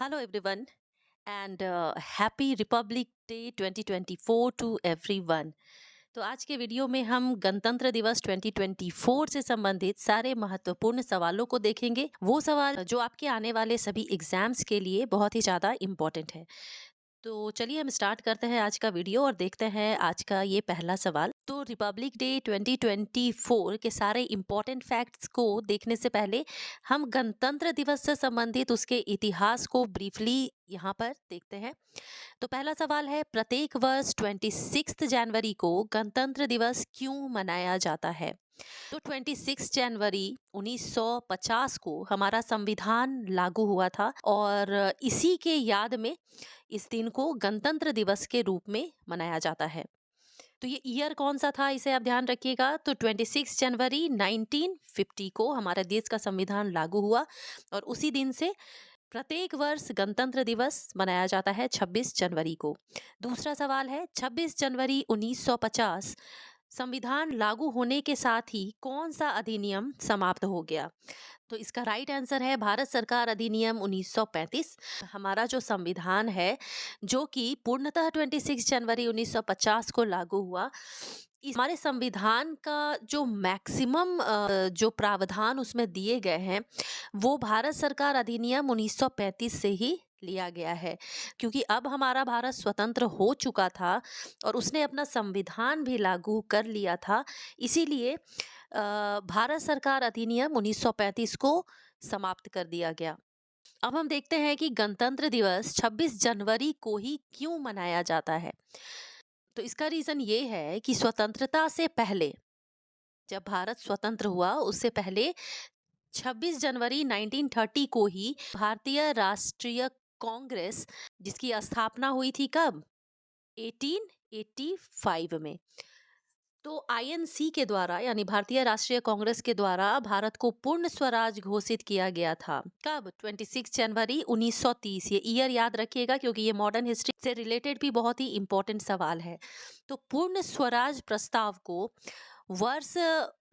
Hello everyone and happy Republic Day 2024 to everyone। तो आज के वीडियो में हम गणतंत्र दिवस 2024 से संबंधित सारे महत्वपूर्ण सवालों को देखेंगे। वो सवाल जो आपके आने वाले सभी एग्जाम्स के लिए बहुत ही ज़्यादा इम्पोर्टेंट है। तो चलिए हम स्टार्ट करते हैं आज का वीडियो और देखते हैं आज का ये पहला सवाल। तो रिपब्लिक डे 2024 के सारे इम्पोर्टेंट फैक्ट्स को देखने से पहले हम गणतंत्र दिवस से संबंधित उसके इतिहास को ब्रीफली यहाँ पर देखते हैं। तो पहला सवाल है, प्रत्येक वर्ष 26 जनवरी को गणतंत्र दिवस क्यों मनाया जाता है? तो 26 जनवरी 1950 को हमारा संविधान लागू हुआ था और इसी के याद में इस दिन को गणतंत्र दिवस के रूप में मनाया जाता है। तो ये ईयर कौन सा था, इसे आप ध्यान रखिएगा। तो 26 जनवरी 1950 को हमारा देश का संविधान लागू हुआ और उसी दिन से प्रत्येक वर्ष गणतंत्र दिवस मनाया जाता है 26 जनवरी को। दूसरा सवाल है, 26 जनवरी 1950 संविधान लागू होने के साथ ही कौन सा अधिनियम समाप्त हो गया? तो इसका राइट आंसर है भारत सरकार अधिनियम 1935। हमारा जो संविधान है जो कि पूर्णतः 26 जनवरी 1950 को लागू हुआ, हमारे संविधान का जो मैक्सिमम जो प्रावधान उसमें दिए गए हैं वो भारत सरकार अधिनियम 1935 से ही लिया गया है, क्योंकि अब हमारा भारत स्वतंत्र हो चुका था और उसने अपना संविधान भी लागू कर लिया था। इसीलिए भारत सरकार अधिनियम 1935 को समाप्त कर दिया गया। अब हम देखते हैं कि गणतंत्र दिवस 26 जनवरी को ही क्यों मनाया जाता है। तो इसका रीजन ये है कि स्वतंत्रता से पहले, जब भारत स्वतंत्र हुआ उससे पहले 26 जनवरी 1930 को ही भारतीय राष्ट्रीय कांग्रेस, जिसकी स्थापना हुई थी कब? 1885 में। तो आईएनसी के द्वारा यानी भारतीय राष्ट्रीय कांग्रेस के द्वारा भारत को पूर्ण स्वराज घोषित किया गया था। कब? 26 जनवरी 1930। ये ईयर याद रखिएगा क्योंकि ये मॉडर्न हिस्ट्री से रिलेटेड भी बहुत ही इंपॉर्टेंट सवाल है। तो पूर्ण स्वराज प्रस्ताव को वर्ष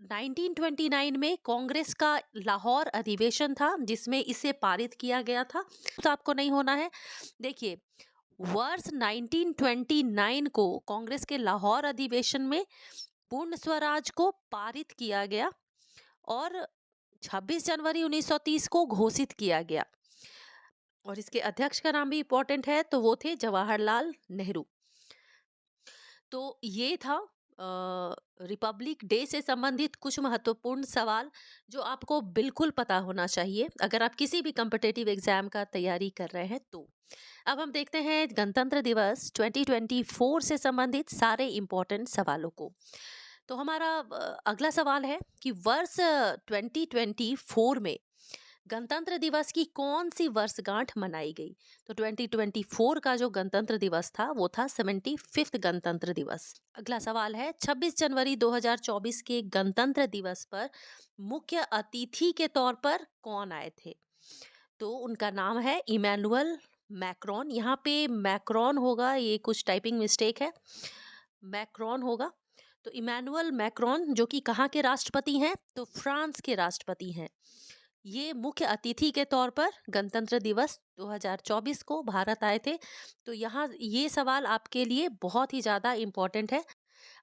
1929 में कांग्रेस का लाहौर अधिवेशन था जिसमें इसे पारित किया गया था। तो आपको नहीं होना है। देखिए, वर्ष 1929 को कांग्रेस के लाहौर अधिवेशन में पूर्ण स्वराज को पारित किया गया और 26 जनवरी 1930 को घोषित किया गया। और इसके अध्यक्ष का नाम भी इंपॉर्टेंट है, तो वो थे जवाहरलाल नेहरू। तो ये था रिपब्लिक डे से संबंधित कुछ महत्वपूर्ण सवाल जो आपको बिल्कुल पता होना चाहिए अगर आप किसी भी कॉम्पिटिटिव एग्जाम का तैयारी कर रहे हैं। तो अब हम देखते हैं गणतंत्र दिवस 2024 से संबंधित सारे इम्पोर्टेंट सवालों को। तो हमारा अगला सवाल है कि वर्ष 2024 में गणतंत्र दिवस की कौन सी वर्षगांठ मनाई गई? तो 2024 का जो गणतंत्र दिवस था वो था 75th गणतंत्र दिवस। अगला सवाल है, 26 जनवरी 2024 के गणतंत्र दिवस पर मुख्य अतिथि के तौर पर कौन आए थे? तो उनका नाम है इमैनुअल मैक्रोन। यहाँ पे मैक्रोन होगा, ये कुछ टाइपिंग मिस्टेक है, मैक्रोन होगा। तो इमैनुअल मैक्रोन जो कि कहाँ के राष्ट्रपति हैं? तो फ्रांस के राष्ट्रपति हैं। ये मुख्य अतिथि के तौर पर गणतंत्र दिवस 2024 को भारत आए थे। तो यहाँ ये सवाल आपके लिए बहुत ही ज़्यादा इम्पोर्टेंट है।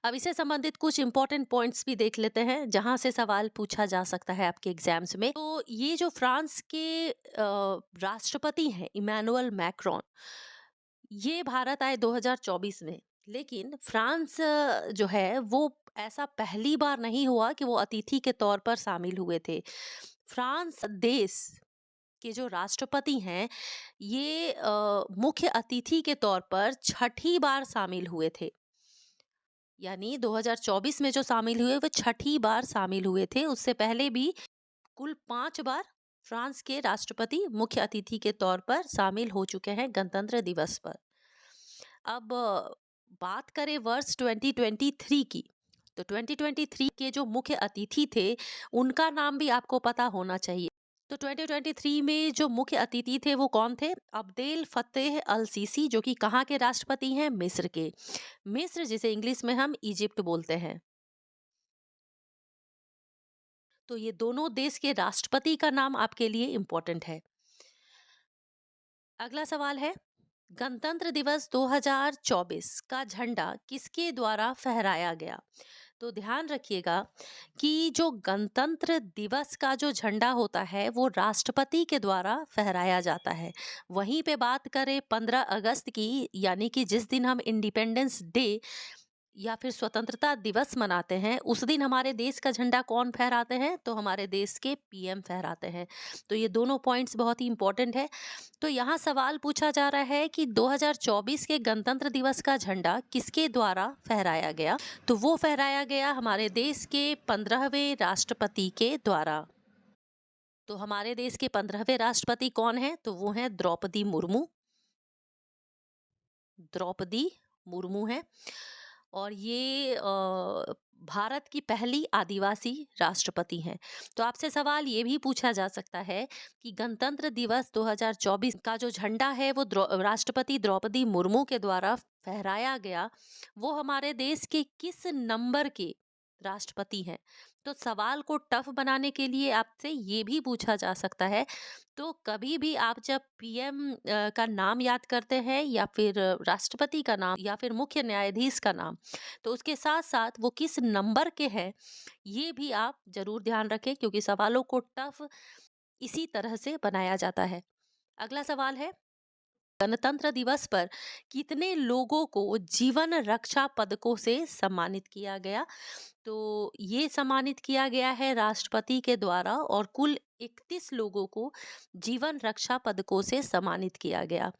अब इससे संबंधित कुछ इंपॉर्टेंट पॉइंट्स भी देख लेते हैं जहां से सवाल पूछा जा सकता है आपके एग्जाम्स में। तो ये जो फ्रांस के राष्ट्रपति हैं इमैनुअल मैक्रोन, ये भारत आए 2024 में। लेकिन फ्रांस जो है वो ऐसा पहली बार नहीं हुआ कि वो अतिथि के तौर पर शामिल हुए थे। फ्रांस देश के जो राष्ट्रपति हैं ये मुख्य अतिथि के तौर पर छठी बार शामिल हुए थे। यानी 2024 में जो शामिल हुए वो छठी बार शामिल हुए थे। उससे पहले भी कुल 5 बार फ्रांस के राष्ट्रपति मुख्य अतिथि के तौर पर शामिल हो चुके हैं गणतंत्र दिवस पर। अब बात करें वर्ष 2023 की, तो 2023 के जो मुख्य अतिथि थे उनका नाम भी आपको पता होना चाहिए। तो 2023 में जो मुख्य अतिथि थे वो कौन थे? अब्देल फतेह अल सीसी, जो कि कहाँ के राष्ट्रपति हैं? मिस्र के। मिस्र जिसे इंग्लिश में हम इजिप्ट बोलते हैं। तो ये दोनों देश के राष्ट्रपति का नाम आपके लिए इम्पोर्टेंट है। अगला सवाल है, गणतंत्र दिवस 2024 का झंडा किसके द्वारा फहराया गया? तो ध्यान रखिएगा कि जो गणतंत्र दिवस का जो झंडा होता है वो राष्ट्रपति के द्वारा फहराया जाता है। वहीं पे बात करें 15 अगस्त की, यानी कि जिस दिन हम इंडिपेंडेंस डे या फिर स्वतंत्रता दिवस मनाते हैं, उस दिन हमारे देश का झंडा कौन फहराते हैं? तो हमारे देश के पीएम फहराते हैं। तो ये दोनों पॉइंट्स बहुत ही इंपॉर्टेंट है। तो यहाँ सवाल पूछा जा रहा है कि 2024 के गणतंत्र दिवस का झंडा किसके द्वारा फहराया गया? तो वो फहराया गया हमारे देश के 15वें राष्ट्रपति के द्वारा। तो हमारे देश के 15वें राष्ट्रपति कौन है? तो वो हैं द्रौपदी मुर्मू। द्रौपदी मुर्मू है, और ये भारत की पहली आदिवासी राष्ट्रपति हैं। तो आपसे सवाल ये भी पूछा जा सकता है कि गणतंत्र दिवस 2024 का जो झंडा है वो राष्ट्रपति द्रौपदी मुर्मू के द्वारा फहराया गया, वो हमारे देश के किस नंबर के राष्ट्रपति हैं? तो सवाल को टफ बनाने के लिए आपसे ये भी पूछा जा सकता है। तो कभी भी आप जब पीएम का नाम याद करते हैं, या फिर राष्ट्रपति का नाम, या फिर मुख्य न्यायाधीश का नाम, तो उसके साथ साथ वो किस नंबर के हैं, ये भी आप जरूर ध्यान रखें, क्योंकि सवालों को टफ इसी तरह से बनाया जाता है। अगला सवाल है, गणतंत्र दिवस पर कितने लोगों को जीवन रक्षा पदकों से सम्मानित किया गया? तो ये सम्मानित किया गया है राष्ट्रपति के द्वारा, और कुल 31 लोगों को जीवन रक्षा पदकों से सम्मानित किया गया।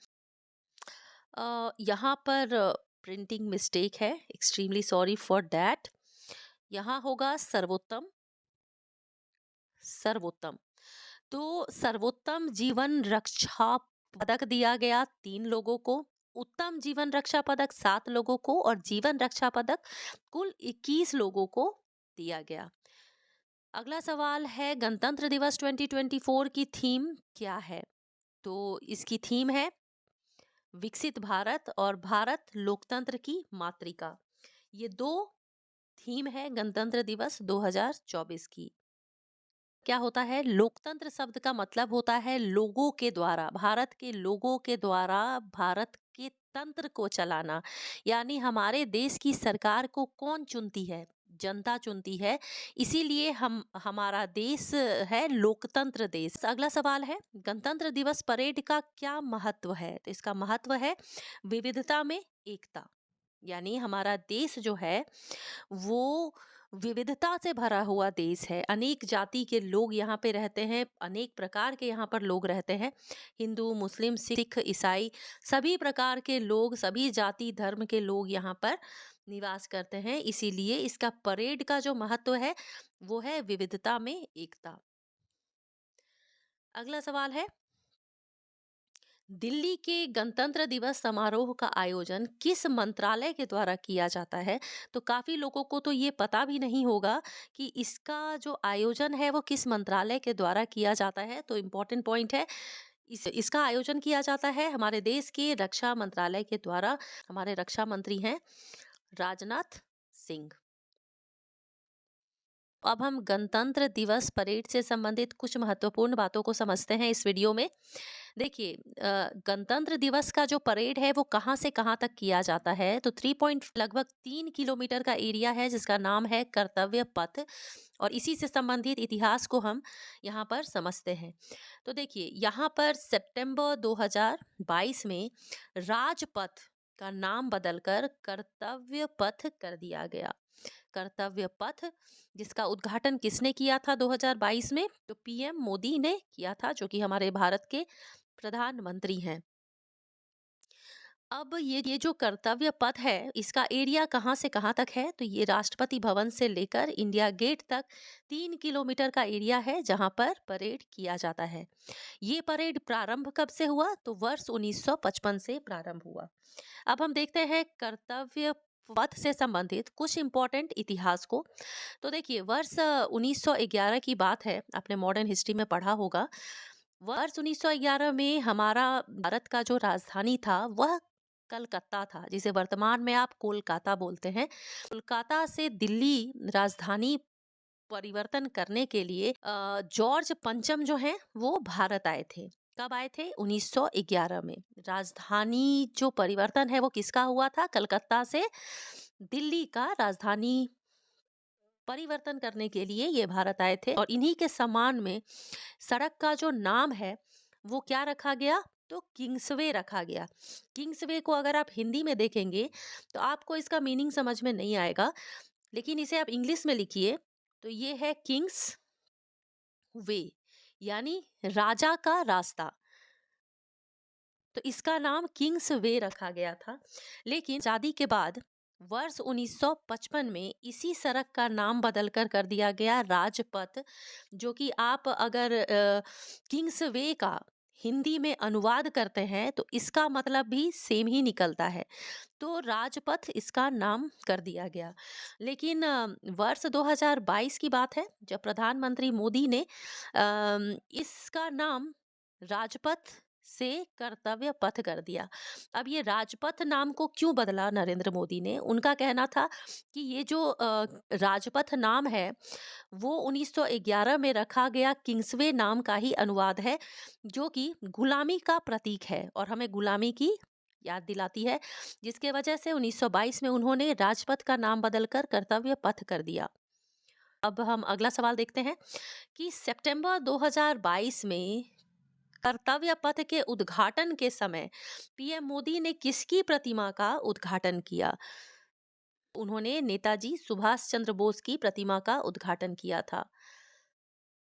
यहाँ पर प्रिंटिंग मिस्टेक है, एक्सट्रीमली सॉरी फॉर दैट। यहाँ होगा सर्वोत्तम। सर्वोत्तम। तो सर्वोत्तम जीवन रक्षा पदक दिया गया 3 लोगों को, उत्तम जीवन रक्षा पदक 7 लोगों को, और जीवन रक्षा पदक कुल 21 लोगों को दिया गया। अगला सवाल है, गणतंत्र दिवस 2024 की थीम क्या है? तो इसकी थीम है विकसित भारत और भारत लोकतंत्र की मातृका। ये दो थीम है गणतंत्र दिवस 2024 की। क्या होता है? लोकतंत्र शब्द का मतलब होता है लोगों के द्वारा, भारत के लोगों के द्वारा भारत के तंत्र को चलाना। यानी हमारे देश की सरकार को कौन चुनती है? जनता चुनती है। इसीलिए हमारा देश है लोकतंत्र देश। अगला सवाल है, गणतंत्र दिवस परेड का क्या महत्व है? तो इसका महत्व है विविधता में एकता। यानी हमारा देश जो है वो विविधता से भरा हुआ देश है। अनेक जाति के लोग यहाँ पे रहते हैं, अनेक प्रकार के यहाँ पर लोग रहते हैं। हिंदू, मुस्लिम, सिख, ईसाई, सभी प्रकार के लोग, सभी जाति धर्म के लोग यहाँ पर निवास करते हैं। इसीलिए इसका परेड का जो महत्व है वो है विविधता में एकता। अगला सवाल है, दिल्ली के गणतंत्र दिवस समारोह का आयोजन किस मंत्रालय के द्वारा किया जाता है? तो काफी लोगों को तो ये पता भी नहीं होगा कि इसका जो आयोजन है वो किस मंत्रालय के द्वारा किया जाता है। तो इम्पोर्टेंट पॉइंट है, इसका आयोजन किया जाता है हमारे देश के रक्षा मंत्रालय के द्वारा। हमारे रक्षा मंत्री हैं राजनाथ सिंह। अब हम गणतंत्र दिवस परेड से संबंधित कुछ महत्वपूर्ण बातों को समझते हैं इस वीडियो में। देखिए, गणतंत्र दिवस का जो परेड है वो कहाँ से कहाँ तक किया जाता है? तो लगभग 3 किलोमीटर का एरिया है जिसका नाम है कर्तव्य पथ, और इसी से संबंधित इतिहास को हम यहाँ पर समझते हैं। तो देखिए, यहाँ पर सितंबर 2022 में राजपथ का नाम बदलकर कर्तव्य पथ कर दिया गया। कर्तव्य पथ, जिसका उद्घाटन किसने किया था 2022 में? तो पीएम मोदी ने किया था, जो कि हमारे भारत के प्रधानमंत्री हैं। अब ये जो कर्तव्य पथ है, इसका एरिया कहाँ से कहाँ तक है? तो ये राष्ट्रपति भवन से लेकर इंडिया गेट तक 3 किलोमीटर का एरिया है जहाँ पर परेड किया जाता है। ये परेड प्रारंभ कब से हुआ? तो वर्ष 1955 से प्रारंभ हुआ। अब हम देखते हैं कर्तव्य पथ से संबंधित कुछ इंपॉर्टेंट इतिहास को। तो देखिए, वर्ष 1911 की बात है, आपने मॉडर्न हिस्ट्री में पढ़ा होगा। वर्ष 1911 में हमारा भारत का जो राजधानी था वह कलकत्ता था, जिसे वर्तमान में आप कोलकाता बोलते हैं। कोलकाता से दिल्ली राजधानी परिवर्तन करने के लिए जॉर्ज पंचम जो हैं वो भारत आए थे। कब आए थे? 1911 में। राजधानी जो परिवर्तन है वो किसका हुआ था? कलकत्ता से दिल्ली का राजधानी परिवर्तन करने के लिए ये भारत आए थे और इन्हीं के सम्मान में सड़क का जो नाम है वो क्या रखा गया? तो किंग्सवे रखा गया। किंग्सवे को अगर आप हिंदी में देखेंगे तो आपको इसका मीनिंग समझ में नहीं आएगा, लेकिन इसे आप इंग्लिश में लिखिए तो ये है किंग्स वे, यानी राजा का रास्ता। तो इसका नाम किंग्स वे रखा गया था। लेकिन आजादी के बाद वर्ष 1955 में इसी सड़क का नाम बदलकर कर दिया गया राजपथ, जो कि आप अगर किंग्स वे का हिंदी में अनुवाद करते हैं तो इसका मतलब भी सेम ही निकलता है। तो राजपथ इसका नाम कर दिया गया। लेकिन वर्ष 2022 की बात है जब प्रधानमंत्री मोदी ने इसका नाम राजपथ से कर्तव्य पथ कर दिया। अब ये राजपथ नाम को क्यों बदला नरेंद्र मोदी ने? उनका कहना था कि ये जो राजपथ नाम है वो 1911 में रखा गया किंग्सवे नाम का ही अनुवाद है, जो कि गुलामी का प्रतीक है और हमें गुलामी की याद दिलाती है, जिसके वजह से 1922 में उन्होंने राजपथ का नाम बदलकर कर्तव्य पथ कर दिया। अब हम अगला सवाल देखते हैं कि सितंबर 2022 में कर्तव्य पथ के उद्घाटन के समय पीएम मोदी ने किसकी प्रतिमा का उद्घाटन किया? उन्होंने नेताजी सुभाष चंद्र बोस की प्रतिमा का उद्घाटन किया था।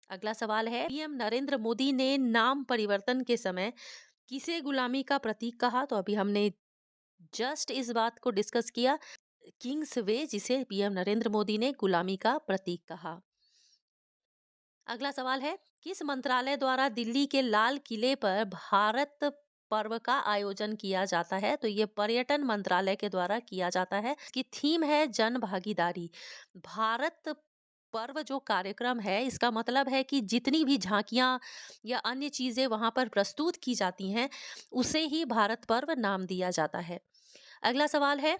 अगला सवाल है, पीएम नरेंद्र मोदी ने नाम परिवर्तन के समय किसे गुलामी का प्रतीक कहा? तो अभी हमने जस्ट इस बात को डिस्कस किया, किंग्स वे जिसे पीएम नरेंद्र मोदी ने गुलामी का प्रतीक कहा। अगला सवाल है, किस मंत्रालय द्वारा दिल्ली के लाल किले पर भारत पर्व का आयोजन किया जाता है? तो ये पर्यटन मंत्रालय के द्वारा किया जाता है। इसकी थीम है जन भागीदारी। भारत पर्व जो कार्यक्रम है इसका मतलब है कि जितनी भी झांकियां या अन्य चीजें वहां पर प्रस्तुत की जाती हैं उसे ही भारत पर्व नाम दिया जाता है। अगला सवाल है,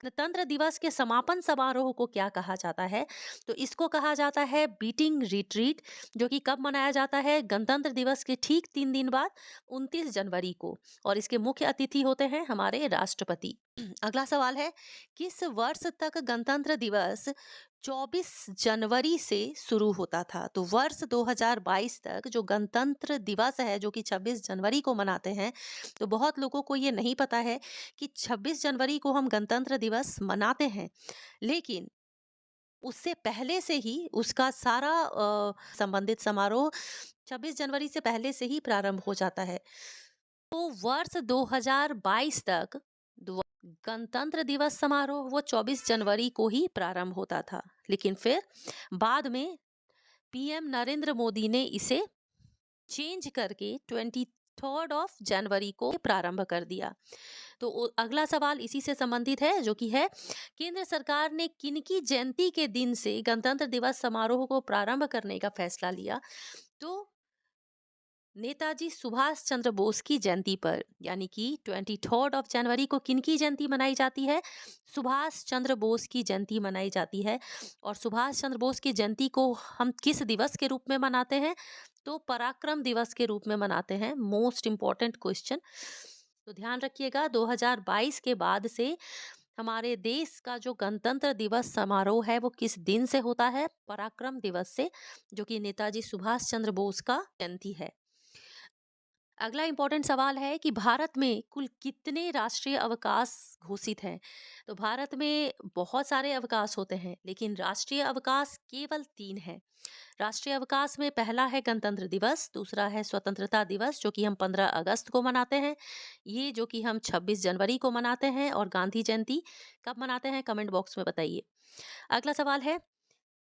गणतंत्र दिवस के समापन समारोह को क्या कहा जाता है? तो इसको कहा जाता है बीटिंग रिट्रीट, जो कि कब मनाया जाता है? गणतंत्र दिवस के ठीक 3 दिन बाद 29 जनवरी को, और इसके मुख्य अतिथि होते हैं हमारे राष्ट्रपति। अगला सवाल है, किस वर्ष तक गणतंत्र दिवस 24 जनवरी से शुरू होता था? तो वर्ष 2022 तक जो गणतंत्र दिवस है जो कि 26 जनवरी को मनाते हैं, तो बहुत लोगों को ये नहीं पता है कि 26 जनवरी को हम गणतंत्र दिवस मनाते हैं, लेकिन उससे पहले से ही उसका सारा संबंधित समारोह 26 जनवरी से पहले से ही प्रारंभ हो जाता है। तो वर्ष 2022 तक गणतंत्र दिवस समारोह वो 24 जनवरी को ही प्रारंभ होता था, लेकिन फिर बाद में पीएम नरेंद्र मोदी ने इसे चेंज करके 23 जनवरी को प्रारंभ कर दिया। तो अगला सवाल इसी से संबंधित है, जो कि है, केंद्र सरकार ने किनकी जयंती के दिन से गणतंत्र दिवस समारोह को प्रारंभ करने का फैसला लिया? तो नेताजी सुभाष चंद्र बोस की जयंती पर, यानी कि 23 जनवरी को किनकी जयंती मनाई जाती है? सुभाष चंद्र बोस की जयंती मनाई जाती है। और सुभाष चंद्र बोस की जयंती को हम किस दिवस के रूप में मनाते हैं? तो पराक्रम दिवस के रूप में मनाते हैं। मोस्ट इम्पॉर्टेंट क्वेश्चन, तो ध्यान रखिएगा 2022 के बाद से हमारे देश का जो गणतंत्र दिवस समारोह है वो किस दिन से होता है? पराक्रम दिवस से, जो कि नेताजी सुभाष चंद्र बोस का जयंती है। अगला इंपॉर्टेंट सवाल है कि भारत में कुल कितने राष्ट्रीय अवकाश घोषित हैं? तो भारत में बहुत सारे अवकाश होते हैं, लेकिन राष्ट्रीय अवकाश केवल 3 हैं। राष्ट्रीय अवकाश में पहला है गणतंत्र दिवस, दूसरा है स्वतंत्रता दिवस जो कि हम 15 अगस्त को मनाते हैं, ये जो कि हम 26 जनवरी को मनाते हैं, और गांधी जयंती कब मनाते हैं? कमेंट बॉक्स में बताइए। अगला सवाल है,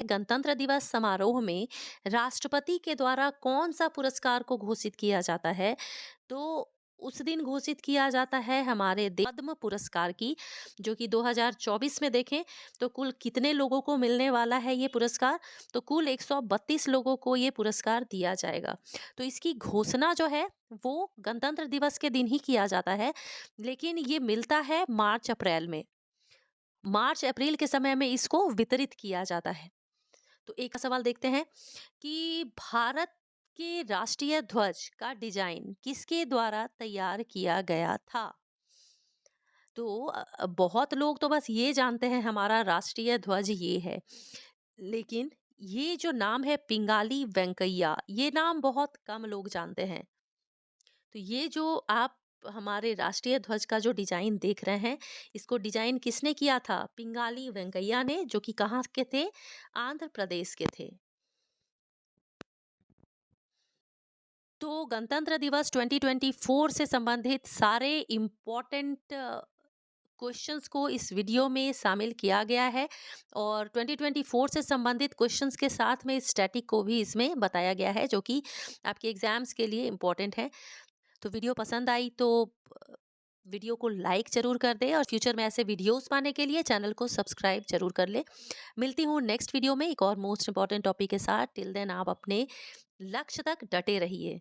गणतंत्र दिवस समारोह में राष्ट्रपति के द्वारा कौन सा पुरस्कार को घोषित किया जाता है? तो उस दिन घोषित किया जाता है हमारे पद्म पुरस्कार की, जो कि 2024 में देखें तो कुल कितने लोगों को मिलने वाला है ये पुरस्कार? तो कुल 132 लोगों को ये पुरस्कार दिया जाएगा। तो इसकी घोषणा जो है वो गणतंत्र दिवस के दिन ही किया जाता है, लेकिन ये मिलता है मार्च अप्रैल में। मार्च अप्रैल के समय में इसको वितरित किया जाता है। तो एक सवाल देखते हैं कि भारत के राष्ट्रीय ध्वज का डिजाइन किसके द्वारा तैयार किया गया था? तो बहुत लोग तो बस ये जानते हैं हमारा राष्ट्रीय ध्वज ये है, लेकिन ये जो नाम है पिंगाली वेंकैया, ये नाम बहुत कम लोग जानते हैं। तो ये जो आप हमारे राष्ट्रीय ध्वज का जो डिजाइन देख रहे हैं, इसको डिजाइन किसने किया था? पिंगाली वेंकैया ने, जो कि कहाँ के थे? आंध्र प्रदेश के थे। तो गणतंत्र दिवस 2024 से संबंधित सारे इम्पोर्टेंट क्वेश्चंस को इस वीडियो में शामिल किया गया है, और 2024 से संबंधित क्वेश्चंस के साथ में स्टैटिक को भी इसमें बताया गया है, जो कि आपके एग्जाम्स के लिए इम्पोर्टेंट है। तो वीडियो पसंद आई तो वीडियो को लाइक जरूर कर दे, और फ्यूचर में ऐसे वीडियोस पाने के लिए चैनल को सब्सक्राइब जरूर कर ले। मिलती हूँ नेक्स्ट वीडियो में एक और मोस्ट इंपॉर्टेंट टॉपिक के साथ। टिल देन आप अपने लक्ष्य तक डटे रहिए।